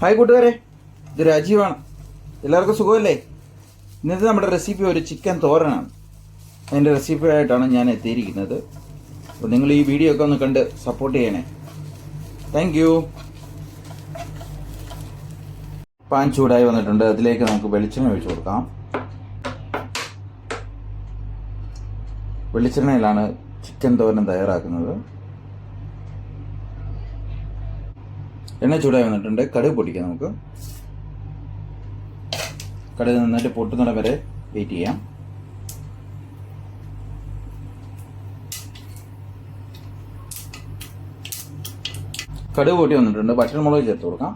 Hi കൂട്ടുകാരെ, ഇത് രാജീവാണ്. എല്ലാവർക്കും സുഖമല്ലേ? ഇന്നത്തെ നമ്മുടെ റെസിപ്പി ഒരു ചിക്കൻ തോരനാണ്. അതിൻ്റെ റെസിപ്പി ആയിട്ടാണ് ഞാൻ എത്തിയിരിക്കുന്നത്. അപ്പോൾ നിങ്ങൾ ഈ വീഡിയോ ഒക്കെ ഒന്ന് കണ്ട് സപ്പോർട്ട് ചെയ്യണേ. Thank you. പാൻ ചൂടായി വന്നിട്ടുണ്ട്. അതിലേക്ക് നമുക്ക് വെളിച്ചെണ്ണ ഒഴിച്ചു കൊടുക്കാം. വെളിച്ചെണ്ണയിലാണ് ചിക്കൻ തോരൻ തയ്യാറാക്കുന്നത്. എണ്ണ ചൂടായി വന്നിട്ടുണ്ട്. കടുക് പൊട്ടിക്കാം. നമുക്ക് കടുക് നന്നായിട്ട് പൊട്ടുന്നിടം വരെ വെയിറ്റ് ചെയ്യാം. കടുക് പൊട്ടി വന്നിട്ടുണ്ട്. പച്ചമുളക് ചേർത്ത് കൊടുക്കാം.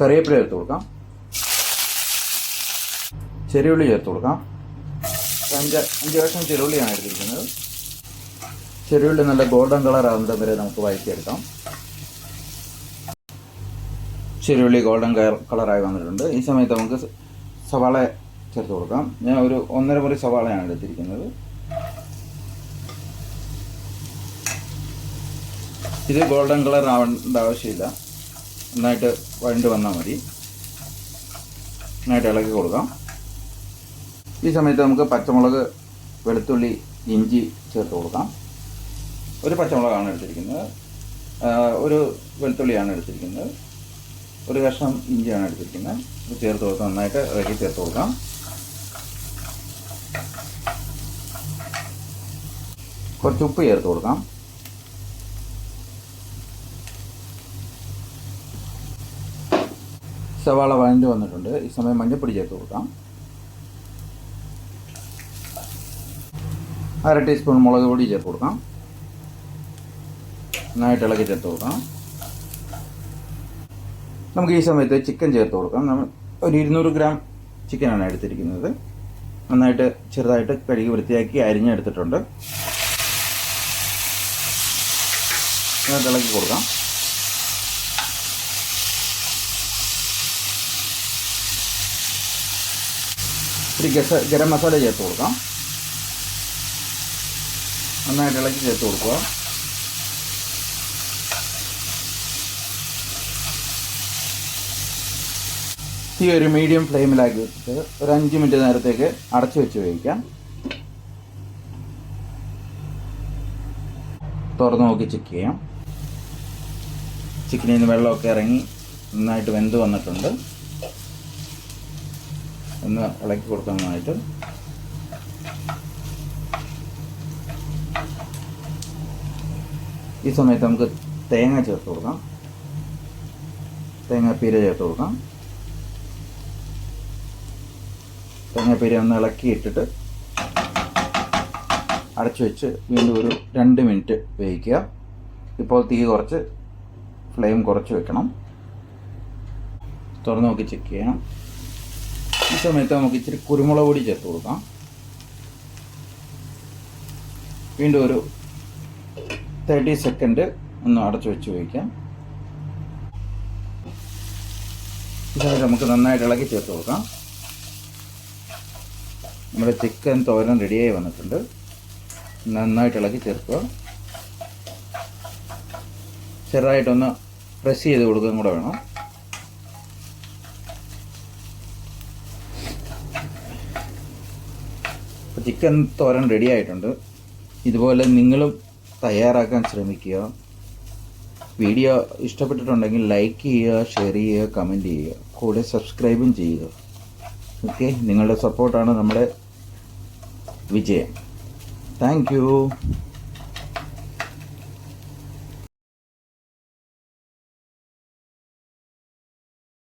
കറിവേപ്പില ചേർത്ത് കൊടുക്കാം. ചെറിയുള്ളി ചേർത്ത് കൊടുക്കാം. അഞ്ച് കഷ്ണം ചെറിയുള്ളിയാണ് എടുത്തിരിക്കുന്നത്. ചെറിയുള്ളി നല്ല ഗോൾഡൻ കളർ ആകുന്നത് വരെ നമുക്ക് വഴറ്റിയെടുക്കാം. ചെറിയുള്ളി ഗോൾഡൻ കളറായി വന്നിട്ടുണ്ട്. ഈ സമയത്ത് നമുക്ക് സവാള ചേർത്ത് കൊടുക്കാം. ഞാൻ ഒരു 1.5 മുറി സവാളയാണ് എടുത്തിരിക്കുന്നത്. ഇത് ഗോൾഡൻ കളർ ആവേണ്ട ആവശ്യമില്ല. നന്നായിട്ട് വഴണ്ട് വന്നാൽ മതി. നന്നായിട്ട് ഇളക്കി കൊടുക്കാം. ഈ സമയത്ത് നമുക്ക് പച്ചമുളക്, വെളുത്തുള്ളി, ഇഞ്ചി ചേർത്ത് കൊടുക്കാം. ഒരു പച്ചമുളകാണ് എടുത്തിരിക്കുന്നത്, ഒരു വെളുത്തുള്ളിയാണ് എടുത്തിരിക്കുന്നത്, ഒരു കഷ്ണം ഇഞ്ചിയാണ് എടുത്തിരിക്കുന്നത്. ഇത് ചേർത്ത് കൊടുത്ത് നന്നായിട്ട് ഇളക്കി ചേർത്ത് കൊടുക്കാം. കുറച്ച് ഉപ്പ് ചേർത്ത് കൊടുക്കാം. സവാള വഴണ്ട് വന്നിട്ടുണ്ട്. ഈ സമയം മഞ്ഞൾപ്പൊടി ചേർത്ത് കൊടുക്കാം. 1/2 ടീസ്പൂൺ മുളക് പൊടി ചേർത്ത് കൊടുക്കാം. നന്നായിട്ട് ഇളക്കി ചേർത്ത് കൊടുക്കാം. നമുക്ക് ഈ സമയത്ത് ചിക്കൻ ചേർത്ത് കൊടുക്കാം. നമ്മൾ ഒരു 200 ഗ്രാം ചിക്കനാണ് എടുത്തിരിക്കുന്നത്. നന്നായിട്ട് ചെറുതായിട്ട് കഴുകി വൃത്തിയാക്കി അരിഞ്ഞെടുത്തിട്ടുണ്ട്. നന്നായിട്ട് ഇളക്കി കൊടുക്കാം. ഒരു ഗരം മസാല ചേർത്ത് കൊടുക്കാം. നന്നായിട്ട് ഇളക്കി ചേർത്ത് കൊടുക്കുക. ഈ ഒരു മീഡിയം ഫ്ലെയിമിലാക്കി വെച്ചിട്ട് ഒരു 5 മിനിറ്റ് നേരത്തേക്ക് അടച്ചു വെച്ച് വേവിക്കാം. തുറന്ന് നോക്കി ചെക്ക് ചെയ്യാം. ചിക്കനിൽ നിന്ന് വെള്ളമൊക്കെ ഇറങ്ങി നന്നായിട്ട് വെന്ത് വന്നിട്ടുണ്ട്. ഒന്ന് ഇളക്കി കൊടുക്കാനായിട്ട് ഈ സമയത്ത് നമുക്ക് തേങ്ങ ചേർത്ത് കൊടുക്കാം. തേങ്ങാപ്പീര ചേർത്ത് കൊടുക്കാം. തേങ്ങാപ്പീര ഒന്ന് ഇളക്കി ഇട്ടിട്ട് അടച്ചു വെച്ച് വീണ്ടും ഒരു 2 മിനിറ്റ് വേവിക്കുക. ഇപ്പോൾ തീ കുറച്ച് ഫ്ലെയിം കുറച്ച് വെക്കണം. തുറന്ന് നോക്കി ചെക്ക് ചെയ്യണം. ഈ സമയത്ത് നമുക്ക് ഇച്ചിരി കുരുമുളക് പൊടി ചേർത്ത് കൊടുക്കാം. വീണ്ടും ഒരു 30 സെക്കൻഡ് ഒന്ന് അടച്ചു വെച്ച് വയ്ക്കാം. ഈ സമയത്ത് നമുക്ക് നന്നായിട്ട് ഇളക്കി ചേർത്ത് കൊടുക്കാം. നമ്മുടെ ചിക്കൻ തോരൻ റെഡിയായി വന്നിട്ടുണ്ട്. നന്നായിട്ട് ഇളക്കി ചേർക്കുക. ചെറുതായിട്ടൊന്ന് പ്രസ് ചെയ്ത് കൊടുക്കുകയും കൂടെ വേണം. ചിക്കൻ തോരൻ റെഡി ആയിട്ടുണ്ട്. ഇതുപോലെ നിങ്ങളും തയ്യാറാക്കാൻ ശ്രമിക്കുക. വീഡിയോ ഇഷ്ടപ്പെട്ടിട്ടുണ്ടെങ്കിൽ ലൈക്ക് ചെയ്യുക, ഷെയർ ചെയ്യുക, കമൻറ്റ് ചെയ്യുക, കൂടെ സബ്സ്ക്രൈബും ചെയ്യുക. ഓക്കെ, നിങ്ങളുടെ സപ്പോർട്ടാണ് നമ്മുടെ വിജയം. Thank you.